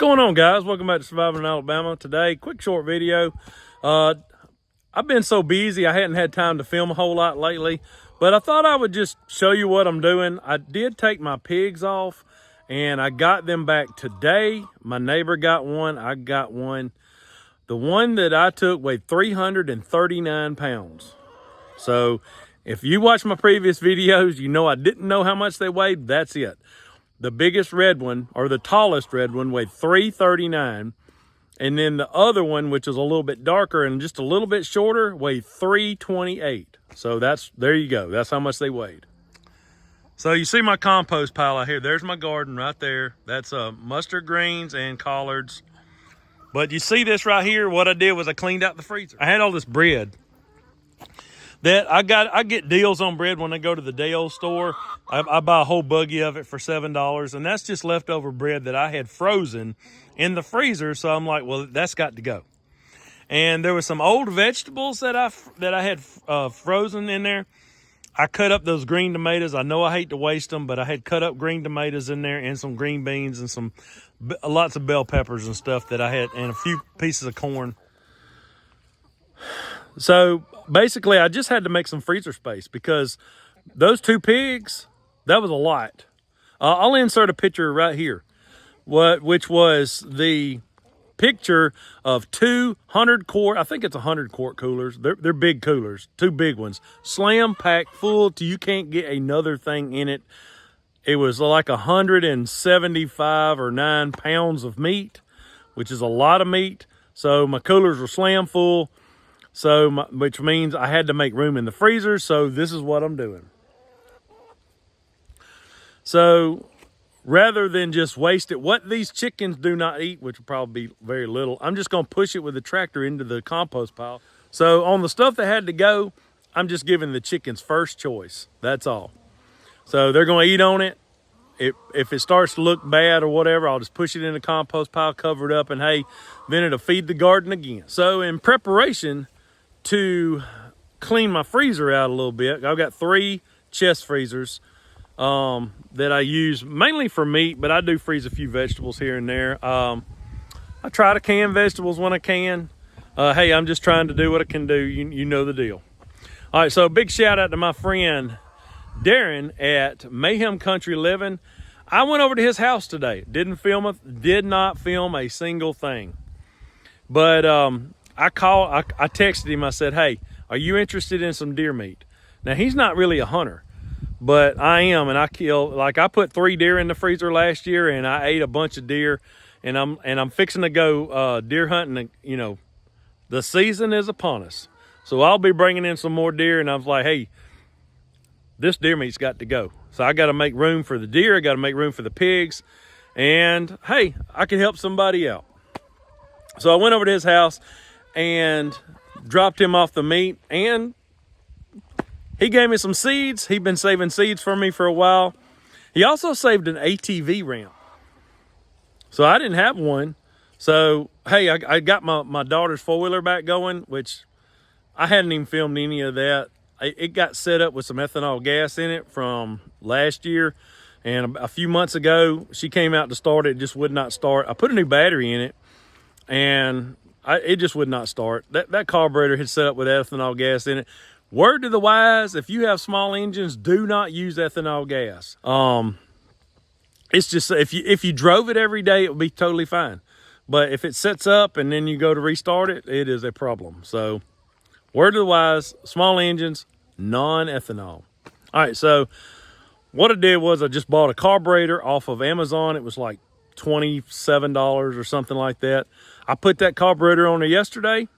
going on, guys? Welcome back to Surviving in Alabama. Today, quick short video. I've been so busy I hadn't had time to film a whole lot lately, but I thought I would just show you what I'm doing. I did take my pigs off and I got them back today. My neighbor got one, I got one. The one that I took weighed 339 pounds. So if you watch my previous videos, you know I didn't know how much they weighed. That's it. The biggest red one, or the tallest red one, weighed 339. And then the other one, which is a little bit darker and just a little bit shorter, weighed 328. So there you go. That's how much they weighed. So you see my compost pile out here. There's my garden right there. That's mustard greens and collards. But you see this right here? What I did was I cleaned out the freezer. I had all this bread that I get deals on bread when I go to the day old store. I buy a whole buggy of it for $7, and that's just leftover bread that I had frozen in the freezer. So I'm like, well, that's got to go. And there were some old vegetables that I had frozen in there. I cut up those green tomatoes. I know I hate to waste them, but I had cut up green tomatoes in there and some green beans and lots of bell peppers and stuff that I had, and a few pieces of corn. So basically, I just had to make some freezer space because those two pigs, that was a lot. I'll insert a picture right here, which was the picture of 200 quart, I think it's 100 quart coolers. They're big coolers, two big ones, slam packed full till you can't get another thing in it. It was like 175 or 9 pounds of meat, which is a lot of meat. So my coolers were slam full. Which means I had to make room in the freezer, so this is what I'm doing. So rather than just waste it, what these chickens do not eat, which will probably be very little, I'm just going to push it with the tractor into the compost pile. So on the stuff that had to go, I'm just giving the chickens first choice. That's all. So they're going to eat on it. If it starts to look bad or whatever, I'll just push it in the compost pile, cover it up, and hey, then it'll feed the garden again. So in preparation to clean my freezer out a little bit, I've got 3 chest freezers that I use mainly for meat, but I do freeze a few vegetables here and there. I try to can vegetables when I can. Hey, I'm just trying to do what I can do. You know the deal. All right, so big shout out to my friend Darren at Mayhem Country Living. I went over to his house today. Did not film a single thing. But I texted him. I said, hey, are you interested in some deer meat? Now, he's not really a hunter, but I am, and I put 3 deer in the freezer last year, and I ate a bunch of deer, and I'm fixing to go deer hunting. You know, the season is upon us, so I'll be bringing in some more deer, and I was like, hey, this deer meat's got to go. So I got to make room for the deer. I got to make room for the pigs, and hey, I can help somebody out. So I went over to his house and dropped him off the meat, and he gave me some seeds. He'd been saving seeds for me for a while. He also saved an ATV ramp. So I didn't have one. So, hey, I got my daughter's 4-wheeler back going, which I hadn't even filmed any of that. It got set up with some ethanol gas in it from last year. And a few months ago, she came out to start it. It just would not start. I put a new battery in it, and it just would not start. That carburetor had set up with ethanol gas in it. Word to the wise, if you have small engines, do not use ethanol gas. It's just, if you drove it every day, it would be totally fine. But if it sets up and then you go to restart it, it is a problem. So word to the wise, small engines, non-ethanol. All right, so what I did was I just bought a carburetor off of Amazon. It was like $27 or something like that. I put that carburetor on there yesterday,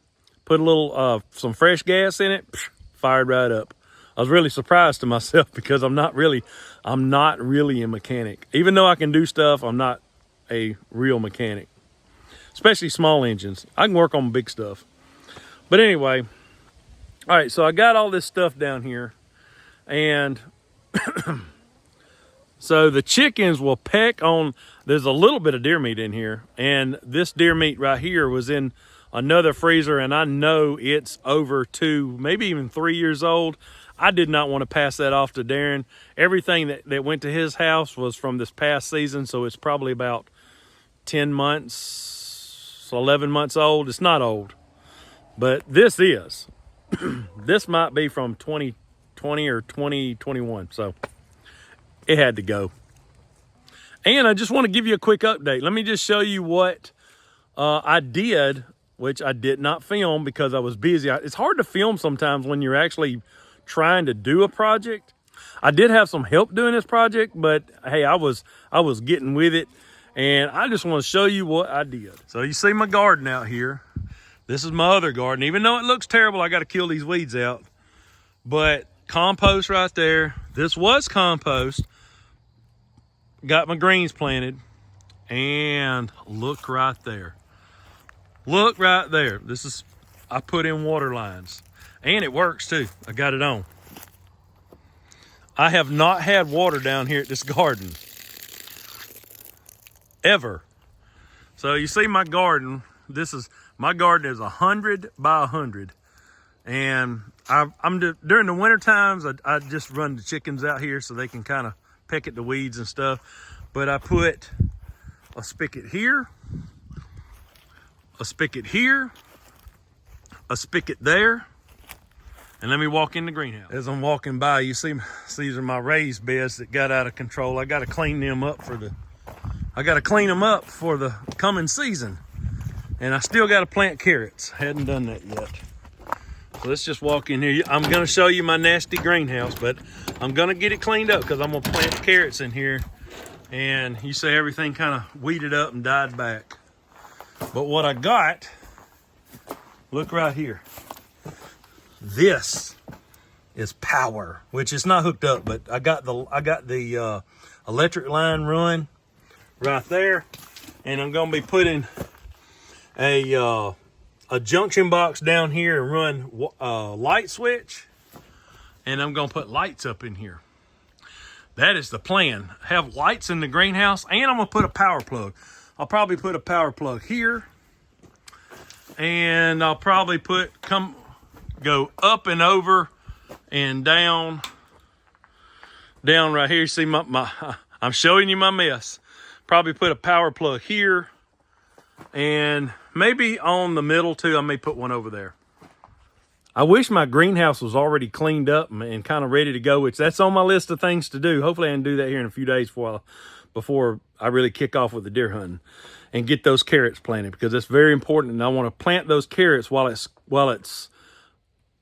put a little some fresh gas in it, fired right up. I was really surprised to myself because I'm not really a mechanic. Even though I can do stuff, I'm not a real mechanic, especially small engines. I can work on big stuff. But anyway, all right, so I got all this stuff down here, and so the chickens will peck on. There's a little bit of deer meat in here, and this deer meat right here was in another freezer, and I know it's over 2, maybe even 3 years old. I did not want to pass that off to Darren. Everything that went to his house was from this past season, so it's probably about 10 months, 11 months old. It's not old, but this is. This might be from 2020 or 2021, so it had to go. And I just want to give you a quick update. Let me just show you what I did, which I did not film because I was busy. It's hard to film sometimes when you're actually trying to do a project. I did have some help doing this project, but hey, I was getting with it, and I just want to show you what I did. So you see my garden out here. This is my other garden. Even though it looks terrible, I got to kill these weeds out. But compost right there. This was compost. Got my greens planted, and look right there. Look right there. This is, I put in water lines, and it works too. I got it on. I have not had water down here at this garden ever. So you see my garden. My garden is 100 by 100, and during the winter times I just run the chickens out here so they can kind of peck at the weeds and stuff. But I put a spigot here, a spigot here, a spigot there, and let me walk in the greenhouse. As I'm walking by, you see these are my raised beds that got out of control. I got to clean them up for the coming season. And I still got to plant carrots. Hadn't done that yet. So let's just walk in here. I'm going to show you my nasty greenhouse, but I'm going to get it cleaned up because I'm going to plant carrots in here. And you see everything kind of weeded up and died back. But what I got, look right here. This is power, which is not hooked up, but I got the electric line run right there, and I'm going to be putting a junction box down here and run a light switch, and I'm going to put lights up in here. That is the plan. Have lights in the greenhouse, and I'm going to put a power plug. I'll probably put a power plug here, and I'll probably go up and over and down right here. You see I'm showing you my mess. Probably put a power plug here, and maybe on the middle too. I may put one over there. I wish my greenhouse was already cleaned up and kind of ready to go, which that's on my list of things to do. Hopefully I can do that here in a few days before I really kick off with the deer hunting and get those carrots planted, because it's very important. And I want to plant those carrots while it's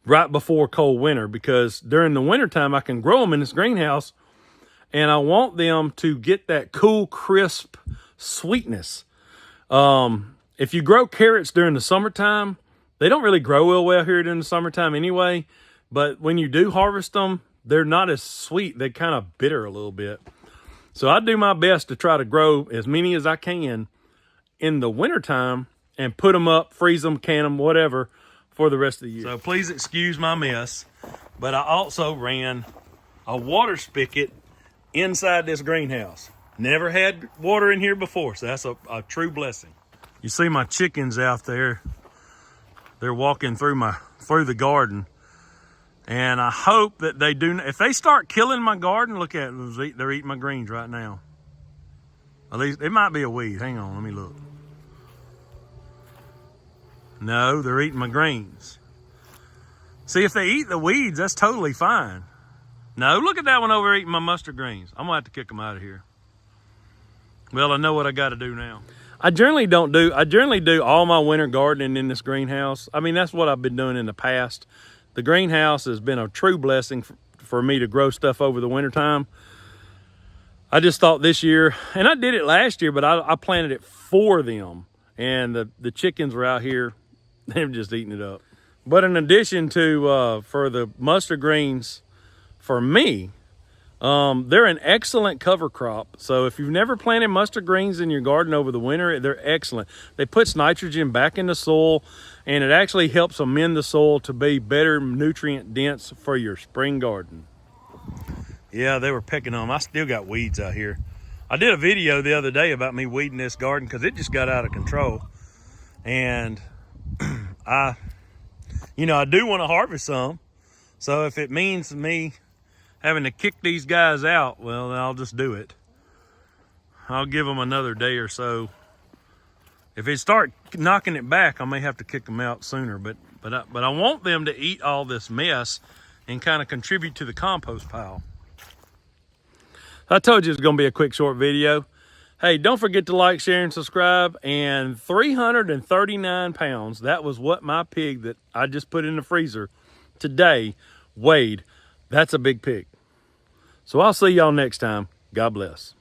right before cold winter, because during the wintertime I can grow them in this greenhouse, and I want them to get that cool, crisp sweetness. If you grow carrots during the summertime, they don't really grow real well here during the summertime anyway, but when you do harvest them, they're not as sweet. They're kind of bitter a little bit. So I do my best to try to grow as many as I can in the wintertime and put them up, freeze them, can them, whatever, for the rest of the year. So please excuse my mess, but I also ran a water spigot inside this greenhouse. Never had water in here before, so that's a true blessing. You see my chickens out there. They're walking through the garden, and I hope that they do. If they start killing my garden, look at them. They're eating my greens right now. At least it might be a weed. Hang on, let me look. No, they're eating my greens. See, if they eat the weeds, that's totally fine. No, look at that one over eating my mustard greens. I'm gonna have to kick them out of here. Well, I know what I got to do now. I generally do all my winter gardening in this greenhouse. I mean, that's what I've been doing in the past. The greenhouse has been a true blessing for me to grow stuff over the wintertime. I just thought this year, and I did it last year, but I planted it for them. And the chickens were out here, they're just eating it up. But in addition to, for the mustard greens, for me, they're an excellent cover crop. So if you've never planted mustard greens in your garden over the winter, they're excellent. They put nitrogen back in the soil, and it actually helps amend the soil to be better nutrient dense for your spring garden. Yeah, they were pecking on them. I still got weeds out here. I did a video the other day about me weeding this garden because it just got out of control. And I do want to harvest some. So if it means me having to kick these guys out, well, I'll just do it. I'll give them another day or so If they start knocking it back, I may have to kick them out sooner. But I want them to eat all this mess and kind of contribute to the compost pile. I told you it was going to be a quick, short video. Hey, don't forget to like, share, and subscribe. And 339 pounds, that was what my pig that I just put in the freezer today weighed. That's a big pig. So I'll see y'all next time. God bless.